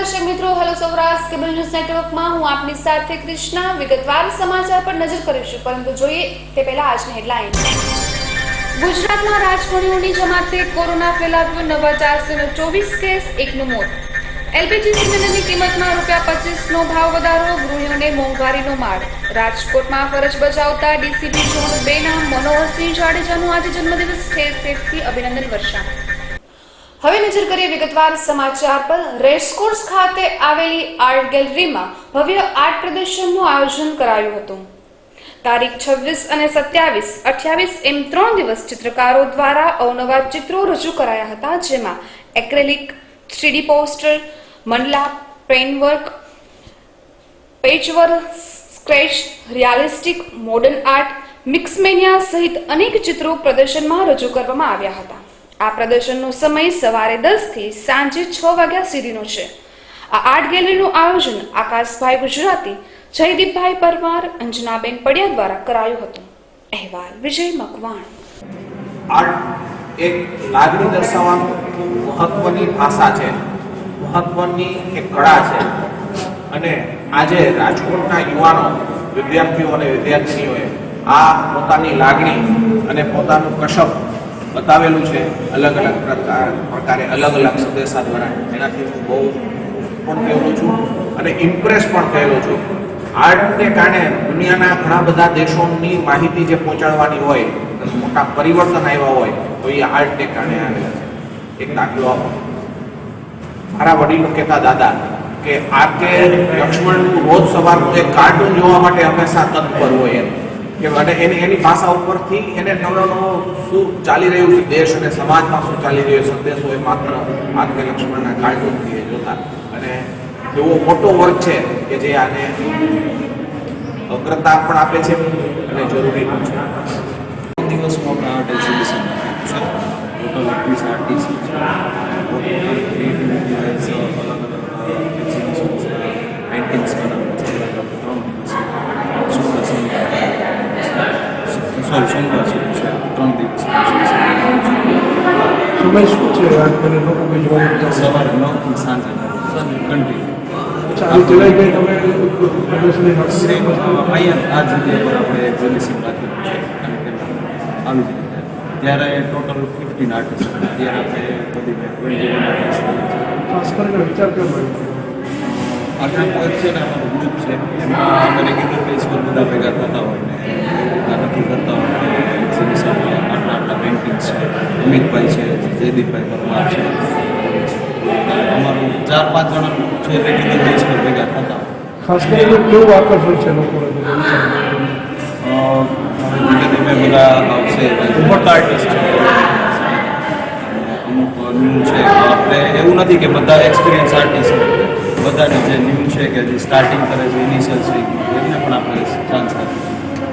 દર્શક મિત્રો, hello Saurashtra cable news નેટવર્કમાં હું આપની સાથે કૃષ્ણા. વિગતવાર સમાચાર પર નજર કરીશું, પરંતુ જોઈએ તે પહેલા આજની હેડલાઇન. ગુજરાતમાં રાજકોણીઓની જમાતે કોરોના ફેલાવ્યો, નવા 424 કેસ, એકનું મોત. એલપીજી સિલિન્ડરની કિંમતમાં ₹25નો ભાવ વધારો, ગૃહિણીઓને મોંઘવારીનો માર. રાજકોટમાં ફરજ બજાવતા ડીસીપી ઝોન 2ના મનોહરસિંહ જાડેજાનો આજે જન્મદિવસ, ઠેર ઠેરથી અભિનંદન વર્ષા. હવે નજર કરીએ વિગતવાર સમાચાર પર. રેસકોર્સ ખાતે આવેલી આર્ટ ગેલેરીમાં ભવ્ય આર્ટ પ્રદર્શનનું આયોજન કરાયું હતું. તારીખ 26 અને 27-28 એમ 3 દિવસ ચિત્રકારો દ્વારા અવનવા ચિત્રો રજૂ કરાયા હતા, જેમાં acrylic, 3D poster, mandala, penwork, patchwork, sketch, realistic, modern art, mix mania સહિત અનેક ચિત્રો પ્રદર્શનમાં રજૂ કરવામાં આવ્યા હતા. આ પ્રદર્શનનો સમય સવારે 10 થી સાંજે 6 વાગ્યા સુધીનો છે. આ આર્ટ ગેલેરીનું આયોજન આકાશભાઈ ગુજરાતી, જયદીપભાઈ પરમાર, અંજનાબેન પડિયા દ્વારા કરાયું હતું. અહેવાલ વિજય મકવાણ. આર્ટ એક લાગણી દર્શાવવાનું મહત્વની ભાષા છે, મહત્વની એક કળા છે. અને આજે રાજકોટના યુવાનો, વિદ્યાર્થીઓ અને વિદ્યાર્થીનીઓએ આ પોતાની લાગણી અને પોતાનું કશપ બતાવેલું છે અલગ અલગ પ્રકારે, અલગ અલગ સંદેશા દ્વારા. એનાથી હું બહુ પણ થયેલો છું અને ઇમ્પ્રેસ પણ થયેલો છું. આર્ટને કારણે દુનિયાના ઘણા બધા દેશોની માહિતી જે પહોંચાડવાની હોય, મોટા પરિવર્તન આવ્યા હોય, તો એ આર્ટને કારણે આવેલા છે. એક દાખલો આપો. મારા વડીલો કહેતા દાદા કે આર્કે લક્ષ્મણનું રોજ સવારનું એક કાર્ટૂન જોવા માટે હંમેશા તત્પર હોય એમ કે, અને એની ભાષા ઉપરથી એને નવો શું ચાલી રહ્યું છે દેશ અને સમાજમાં, શું ચાલી રહ્યો સંદેશો એ માત્ર આર્કે લક્ષ્મણના કાર્ટૂનથી જોતા. અને એવો મોટો વર્ગ છે કે જે આને અગ્રતા પણ આપે છે અને જરૂરી પણ છે. દિવસમાં આપણે આર્ટ એક્ઝિબિશન છે. ટોટલ 21 આર્ટિસ્ટ છે. ક્રિએટિવિટી વાઇઝ અલગ અલગ એક્ઝિબિશન છે. પેઇન્ટિંગ્સ બનાવવાનું છે. 3 દિવસ સોમવાર સુધી છે. 3 દિવસ સમય શું છે આર્ટ ગેલેરી લોકો કોઈ જોવાનું? સવારે 9 થી સાંજે કન્ટિન્યુ. ચાલુ જુલાઈ ગઈ તમે પ્રદર્શની સેમ અહીંયા આ જગ્યા પર આપણે એક્ઝિબિશન રાખેલું છે. અને તેમાં આવી રીતે ત્યારે ટોટલ 15 આર્ટિસ્ટ. ત્યારે આપણે બધી 21 આર્ટિસ્ટ. ખાસ કરીને વિચાર કેમ આવ્યો? આખા એક છે ને અમારું ગ્રુપ છે, એમાં અમે રેગ્યુલર બેઝ પર બધા ભેગા થતા હોય ને નક્કી કરતા હોય એક્ઝિબિશનમાં આટલા પેઇન્ટિંગ્સ છે. અમિતભાઈ છે, જયદીપભાઈ પરમાર છે, અમારું 4-5 જણા ગ્રુપ છે, રેગ્યુલર બેઝ પર ભેગા થતા હોય. ખાસ કરીને કેવું આકર્ષણ છે લોકોને? ધીમે ધીમે બધા આવશે, ઉભરતા આર્ટિસ્ટ છે, અમુક ન્યૂ છે. આપણે એવું નથી કે બધા એક્સપિરિયન્સ આર્ટિસ્ટ છે, બધાને જે ન્યૂ છે કે જે સ્ટાર્ટિંગ કરે છે, ઇનિશિયલ છે, એમને પણ આપણે ચાન્સ આપીએ.